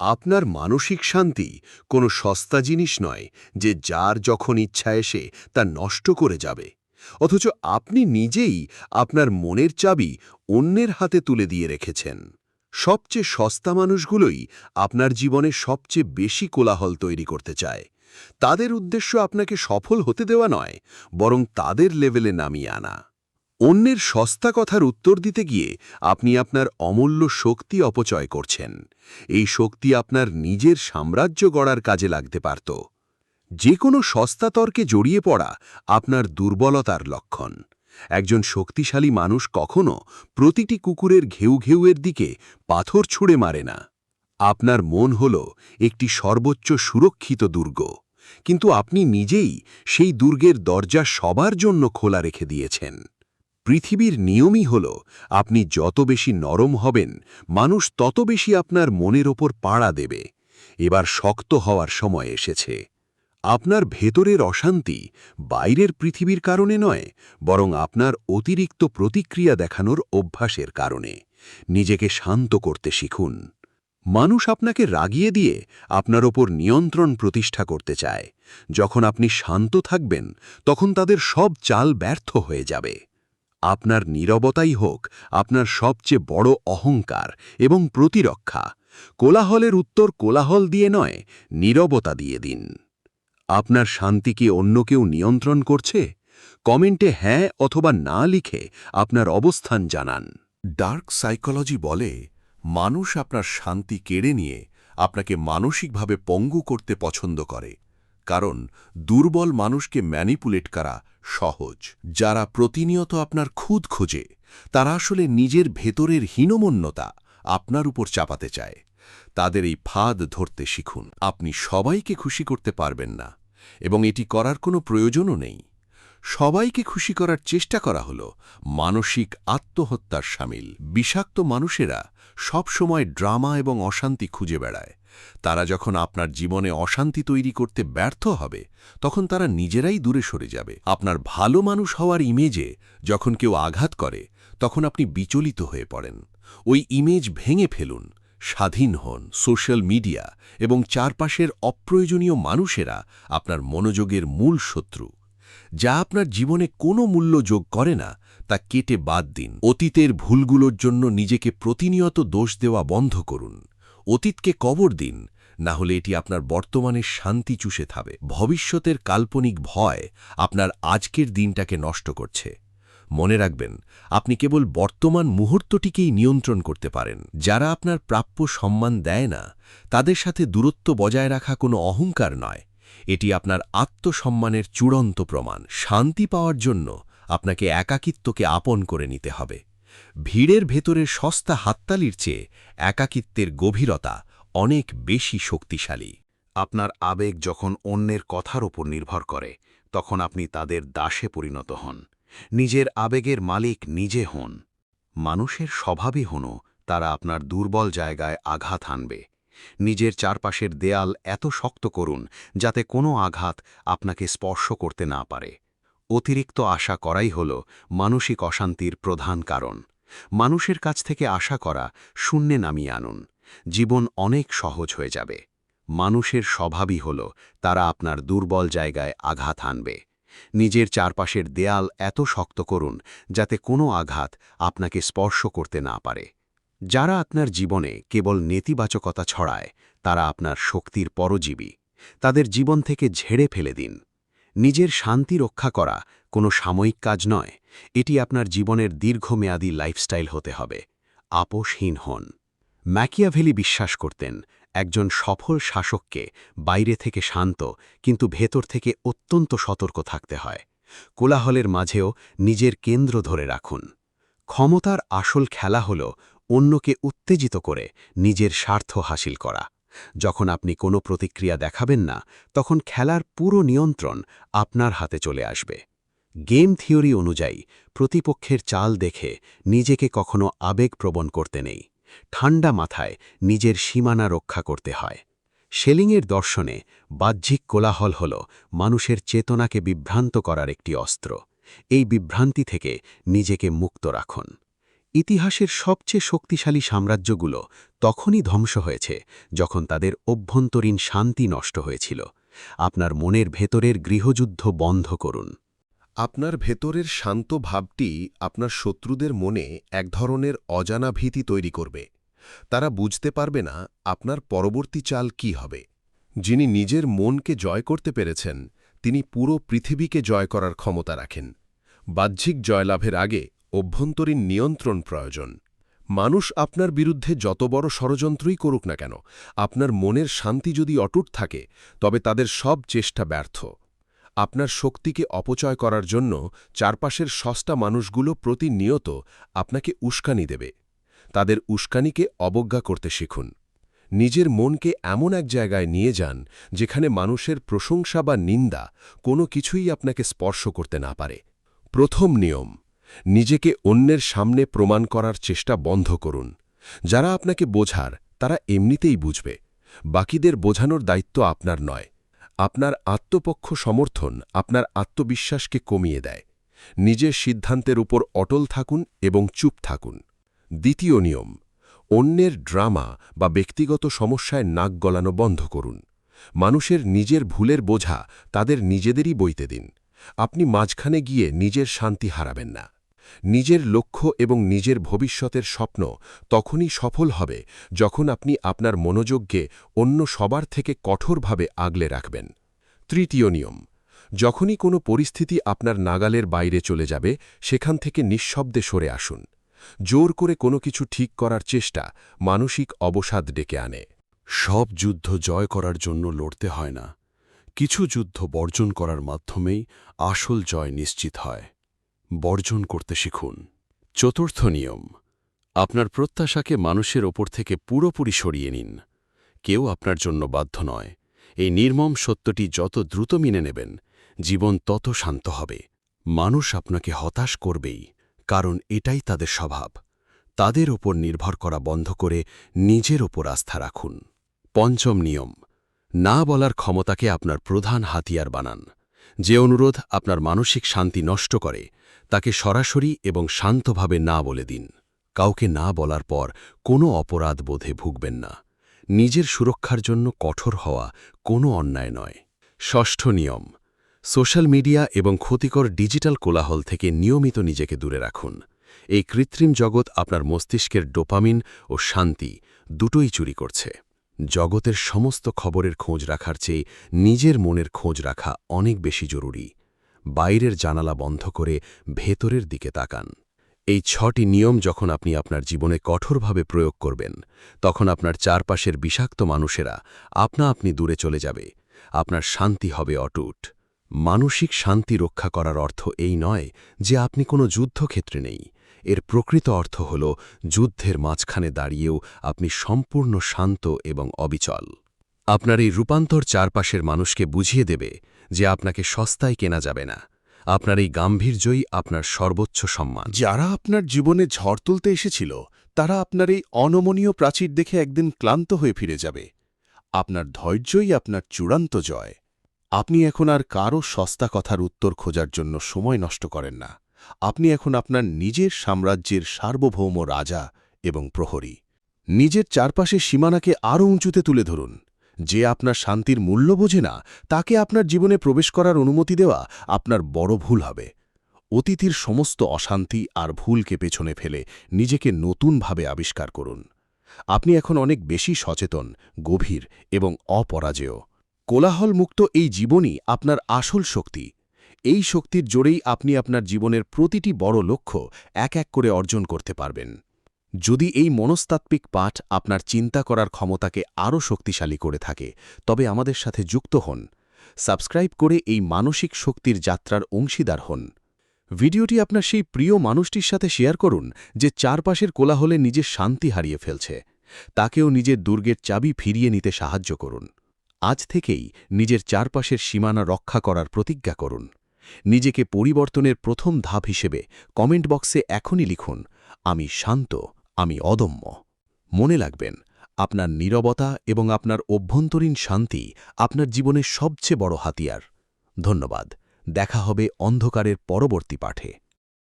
আপনার মানসিক শান্তি কোনো সস্তা জিনিস নয় যে যার যখন ইচ্ছা এসে তা নষ্ট করে যাবে, অথচ আপনি নিজেই আপনার মনের চাবি অন্যের হাতে তুলে দিয়ে রেখেছেন। সবচেয়ে সস্তা মানুষগুলোই আপনার জীবনে সবচেয়ে বেশি কোলাহল তৈরি করতে চায়। তাদের উদ্দেশ্য আপনাকে সফল হতে দেওয়া নয়, বরং তাদের লেভেলে নামিয়ে আনা। অন্যের সস্তা কথার উত্তর দিতে গিয়ে আপনি আপনার অমূল্য শক্তি অপচয় করছেন। এই শক্তি আপনার নিজের সাম্রাজ্য গড়ার কাজে লাগতে পারত। যে কোনো সস্তা তর্কে জড়িয়ে পড়া আপনার দুর্বলতার লক্ষণ। একজন শক্তিশালী মানুষ কখনো প্রতিটি কুকুরের ঘেউ ঘেউয়ের দিকে পাথর ছুঁড়ে মারে না। আপনার মন হল একটি সর্বোচ্চ সুরক্ষিত দুর্গ, কিন্তু আপনি নিজেই সেই দুর্গের দরজা সবার জন্য খোলা রেখে দিয়েছেন। পৃথিবীর নিয়মই হল, আপনি যত বেশি নরম হবেন, মানুষ তত বেশি আপনার মনের ওপর পাড়া দেবে। এবার শক্ত হওয়ার সময় এসেছে। আপনার ভেতরের অশান্তি বাইরের পৃথিবীর কারণে নয়, বরং আপনার অতিরিক্ত প্রতিক্রিয়া দেখানোর অভ্যাসের কারণে। নিজেকে শান্ত করতে শিখুন। মানুষ আপনাকে রাগিয়ে দিয়ে আপনার ওপর নিয়ন্ত্রণ প্রতিষ্ঠা করতে চায়। যখন আপনি শান্ত থাকবেন, তখন তাদের সব চাল ব্যর্থ হয়ে যাবে। আপনার নীরবতাই হোক আপনার সবচেয়ে বড় অহংকার এবং প্রতিরক্ষা। কোলাহলের উত্তর কোলাহল দিয়ে নয়, নীরবতা দিয়ে দিন। আপনার শান্তি কি অন্য কেউ নিয়ন্ত্রণ করছে? কমেন্টে হ্যাঁ অথবা না লিখে আপনার অবস্থান জানান। ডার্ক সাইকোলজি বলে, মানুষ আপনার শান্তি কেড়ে নিয়ে আপনাকে মানসিকভাবে পঙ্গু করতে পছন্দ করে, কারণ দুর্বল মানুষকে ম্যানিপুলেট করা সহজ। যারা প্রতিনিয়ত আপনার খুদ খোঁজে, তারা আসলে নিজের ভেতরের হীনমন্যতা আপনার উপর চাপাতে চায়। তাদের এই ফাঁদ ধরতে শিখুন। আপনি সবাইকে খুশি করতে পারবেন না, এবং এটি করার কোনো প্রয়োজনও নেই। সবাইকে খুশি করার চেষ্টা করা হল মানসিক আত্মহত্যার শামিল। বিষাক্ত মানুষেরা সব সময় ড্রামা এবং অশান্তি খুঁজে বেড়ায়। তারা যখন আপনার জীবনে অশান্তি তৈরি করতে ব্যর্থ হবে, তখন তারা নিজেরাই দূরে সরে যাবে। আপনার ভালো মানুষ হওয়ার ইমেজে যখন কেউ আঘাত করে, তখন আপনি বিচলিত হয়ে পড়েন। ওই ইমেজ ভেঙে ফেলুন। স্বাধীন হন। সোশ্যাল মিডিয়া এবং চারপাশের অপ্রয়োজনীয় মানুষেরা আপনার মনোযোগের মূল শত্রু। যা আপনার জীবনে কোনো মূল্য যোগ করে না, তা কেটে বাদ দিন। অতীতের ভুলগুলোর জন্য নিজেকে প্রতিনিয়ত দোষ দেওয়া বন্ধ করুন। অতীতকে কবর দিন, না হলে এটি আপনার বর্তমানের শান্তি চুষে খাবে। ভবিষ্যতের কাল্পনিক ভয় আপনার আজকের দিনটাকে নষ্ট করছে। মনে রাখবেন, আপনি কেবল বর্তমান মুহূর্তটিকেই নিয়ন্ত্রণ করতে পারেন। যারা আপনার প্রাপ্য সম্মান দেয় না, তাদের সাথে দূরত্ব বজায় রাখা কোনো অহংকার নয়, এটি আপনার আত্মসম্মানের চূড়ান্ত প্রমাণ। শান্তি পাওয়ার জন্য আপনাকে একাকিত্বকে আপন করে নিতে হবে। ভিড়ের ভেতরের সস্তা হাততালির চেয়ে একাকিত্বের গভীরতা অনেক বেশি শক্তিশালী। আপনার আবেগ যখন অন্যের কথার ওপর নির্ভর করে, তখন আপনি তাদের দাসে পরিণত হন। নিজের আবেগের মালিক নিজে হন। মানুষের স্বভাবই হনো তারা আপনার দুর্বল জায়গায় আঘাত হানবে। নিজের চারপাশের দেয়াল এত শক্ত করুন যাতে কোনো আঘাত আপনাকে স্পর্শ করতে না পারে। অতিরিক্ত আশা করাই হল মানসিক অশান্তির প্রধান কারণ। মানুষের কাছ থেকে আশা করা শূন্যে নামিয়ে আনুন। জীবন অনেক সহজ হয়ে যাবে। মানুষের স্বভাবই হল তারা আপনার দুর্বল জায়গায় আঘাত হানবে। নিজের চারপাশের দেয়াল এত শক্ত করুন যাতে কোনো আঘাত আপনাকে স্পর্শ করতে না পারে। যারা আপনার জীবনে কেবল নেতিবাচকতা ছড়ায়, তারা আপনার শক্তির পরজীবী। তাদের জীবন থেকে ঝেড়ে ফেলে দিন। নিজের শান্তি রক্ষা করা কোনো সাময়িক কাজ নয়, এটি আপনার জীবনের দীর্ঘমেয়াদী লাইফস্টাইল হতে হবে। আপোষহীন হন। ম্যাকিয়াভেলি বিশ্বাস করতেন, একজন সফল শাসককে বাইরে থেকে শান্ত কিন্তু ভেতর থেকে অত্যন্ত সতর্ক থাকতে হয়। কোলাহলের মাঝেও নিজের কেন্দ্র ধরে রাখুন। ক্ষমতার আসল খেলা হল অন্যকে উত্তেজিত করে নিজের স্বার্থ হাসিল করা। যখন আপনি কোনো প্রতিক্রিয়া দেখাবেন না, তখন খেলার পুরো নিয়ন্ত্রণ আপনার হাতে চলে আসবে। গেম থিওরি অনুযায়ী প্রতিপক্ষের চাল দেখে নিজেকে কখনো আবেগপ্রবণ করতে নেই। ঠান্ডা মাথায় নিজের সীমানা রক্ষা করতে হয়। শেলিংয়ের দর্শনে বাহ্যিক কোলাহল হল মানুষের চেতনাকে বিভ্রান্ত করার একটি অস্ত্র। এই বিভ্রান্তি থেকে নিজেকে মুক্ত রাখুন। ইতিহাসের সবচেয়ে শক্তিশালী সাম্রাজ্যগুলো তখনই ধ্বংস হয়েছে যখন তাদের অভ্যন্তরীণ শান্তি নষ্ট হয়েছিল। আপনার মনের ভেতরের গৃহযুদ্ধ বন্ধ করুন। আপনার ভেতরের শান্ত ভাবটি আপনার শত্রুদের মনে এক ধরনের অজানা ভীতি তৈরি করবে। তারা বুঝতে পারবে না আপনার পরবর্তী চাল কি হবে। যিনি নিজের মনকে জয় করতে পেরেছেন, তিনি পুরো পৃথিবীকে জয় করার ক্ষমতা রাখেন। বাহ্যিক জয়লাভের আগে অভ্যন্তরীণ নিয়ন্ত্রণ প্রয়োজন। মানুষ আপনার বিরুদ্ধে যত বড় ষড়যন্ত্রই করুক না কেন, আপনার মনের শান্তি যদি অটুট থাকে, তবে তাদের সব চেষ্টা ব্যর্থ। আপনার শক্তিকে অপচয় করার জন্য চারপাশের সস্তা মানুষগুলো প্রতিনিয়ত আপনাকে উস্কানি দেবে। তাদের উস্কানিকে অবজ্ঞা করতে শিখুন। নিজের মনকে এমন এক জায়গায় নিয়ে যান যেখানে মানুষের প্রশংসা বা নিন্দা কোনো কিছুই আপনাকে স্পর্শ করতে না পারে। প্রথম নিয়ম, নিজেকে অন্যের সামনে প্রমাণ করার চেষ্টা বন্ধ করুন। যারা আপনাকে বোঝার, তারা এমনিতেই বুঝবে। বাকিদের বোঝানোর দায়িত্ব আপনার নয়। আপনার আত্মপক্ষ সমর্থন আপনার আত্মবিশ্বাসকে কমিয়ে দেয়। নিজের সিদ্ধান্তের উপর অটল থাকুন এবং চুপ থাকুন। দ্বিতীয় নিয়ম, অন্যের ড্রামা বা ব্যক্তিগত সমস্যায় নাক গলানো বন্ধ করুন। মানুষের নিজের ভুলের বোঝা তাদের নিজেদেরই বইতে দিন। আপনি মাঝখানে গিয়ে নিজের শান্তি হারাবেন না। নিজের লক্ষ্য এবং নিজের ভবিষ্যতের স্বপ্ন তখনই সফল হবে যখন আপনি আপনার মনোযোগকে অন্য সবার থেকে কঠোরভাবে আগলে রাখবেন। তৃতীয় নিয়ম, যখনই কোনো পরিস্থিতি আপনার নাগালের বাইরে চলে যাবে, সেখান থেকে নিঃশব্দে সরে আসুন। জোর করে কোনো কিছু ঠিক করার চেষ্টা মানসিক অবসাদ ডেকে আনে। সব যুদ্ধ জয় করার জন্য লড়তে হয় না। কিছু যুদ্ধ বর্জন করার মাধ্যমেই আসল জয় নিশ্চিত হয়। বর্জন করতে শিখুন। চতুর্থ নিয়ম, আপনার প্রত্যাশাকে মানুষের ওপর থেকে পুরোপুরি সরিয়ে নিন। কেউ আপনার জন্য বাধ্য নয়। এই নির্মম সত্যটি যত দ্রুত মেনে নেবেন, জীবন তত শান্ত হবে। মানুষ আপনাকে হতাশ করবেই, কারণ এটাই তাদের স্বভাব। তাদের ওপর নির্ভর করা বন্ধ করে নিজের ওপর আস্থা রাখুন। পঞ্চম নিয়ম, না বলার ক্ষমতাকে আপনার প্রধান হাতিয়ার বানান। যে অনুরোধ আপনার মানসিক শান্তি নষ্ট করে, তাকে সরাসরি এবং শান্তভাবে না বলে দিন। কাউকে না বলার পর কোনো অপরাধ বোধে ভুগবেন না। নিজের সুরক্ষার জন্য কঠোর হওয়া কোনো অন্যায় নয়। ষষ্ঠ নিয়ম, সোশ্যাল মিডিয়া এবং ক্ষতিকর ডিজিটাল কোলাহল থেকে নিয়মিত নিজেকে দূরে রাখুন। এই কৃত্রিম জগৎ আপনার মস্তিষ্কের ডোপামিন ও শান্তি দুটোই চুরি করছে। জগতের সমস্ত খবরের খোঁজ রাখার চেয়ে নিজের মনের খোঁজ রাখা অনেক বেশি জরুরি। বাইরের জানালা বন্ধ করে ভেতরের দিকে তাকান। এই 6টি নিয়ম যখন আপনি আপনার জীবনে কঠোরভাবে প্রয়োগ করবেন, তখন আপনার চারপাশের বিষাক্ত মানুষেরা আপনা দূরে চলে যাবে। আপনার শান্তি হবে অটুট। মানসিক শান্তি রক্ষা করার অর্থ এই নয় যে আপনি কোনো যুদ্ধক্ষেত্রে নেই। এর প্রকৃত অর্থ হল যুদ্ধের মাঝখানে দাঁড়িয়েও আপনি সম্পূর্ণ শান্ত এবং অবিচল। আপনার এই রূপান্তর চারপাশের মানুষকে বুঝিয়ে দেবে যে আপনাকে সস্তায় কেনা যাবে না। আপনার এই গাম্ভীর্যই আপনার সর্বোচ্চ সম্মান। যারা আপনার জীবনে ঝড় তুলতে এসেছিল, তারা আপনার এই অনমনীয় প্রাচীর দেখে একদিন ক্লান্ত হয়ে ফিরে যাবে। আপনার ধৈর্যই আপনার চূড়ান্ত জয়। আপনি এখন আর কারও সস্তা কথার উত্তর খোঁজার জন্য সময় নষ্ট করেন না। আপনি এখন আপনার নিজের সাম্রাজ্যের সার্বভৌম রাজা এবং প্রহরী। নিজের চারপাশের সীমানাকে আরও উঁচুতে তুলে ধরুন। যে আপনার শান্তির মূল্য বোঝে না, তাকে আপনার জীবনে প্রবেশ করার অনুমতি দেওয়া আপনার বড় ভুল হবে। অতীতের সমস্ত অশান্তি আর ভুলকে পেছনে ফেলে নিজেকে নতুনভাবে আবিষ্কার করুন। আপনি এখন অনেক বেশি সচেতন, গভীর এবং অপরাজেয়। কোলাহলমুক্ত এই জীবনই আপনার আসল শক্তি। এই শক্তির জোরেই আপনি আপনার জীবনের প্রতিটি বড় লক্ষ্য এক এক করে অর্জন করতে পারবেন। যদি এই মনস্তাত্ত্বিক পাঠ আপনার চিন্তা করার ক্ষমতাকে আরও শক্তিশালী করে থাকে, তবে আমাদের সাথে যুক্ত হন। সাবস্ক্রাইব করে এই মানসিক শক্তির যাত্রার অংশীদার হন। ভিডিওটি আপনার সেই প্রিয় মানুষটির সাথে শেয়ার করুন যে চারপাশের কোলাহলে নিজের শান্তি হারিয়ে ফেলছে। তাকেও নিজের দুর্গের চাবি ফিরিয়ে নিতে সাহায্য করুন। আজ থেকেই নিজের চারপাশের সীমানা রক্ষা করার প্রতিজ্ঞা করুন। নিজেকে পরিবর্তনের প্রথম ধাপ হিসেবে কমেন্ট বক্সে এখনই লিখুন, আমি শান্ত, আমি অদম্য। মনে রাখবেন, আপনার নীরবতা এবং আপনার অভ্যন্তরীণ শান্তি আপনার জীবনের সবচেয়ে বড় হাতিয়ার। ধন্যবাদ। দেখা হবে অন্ধকারের পরবর্তী পাঠে।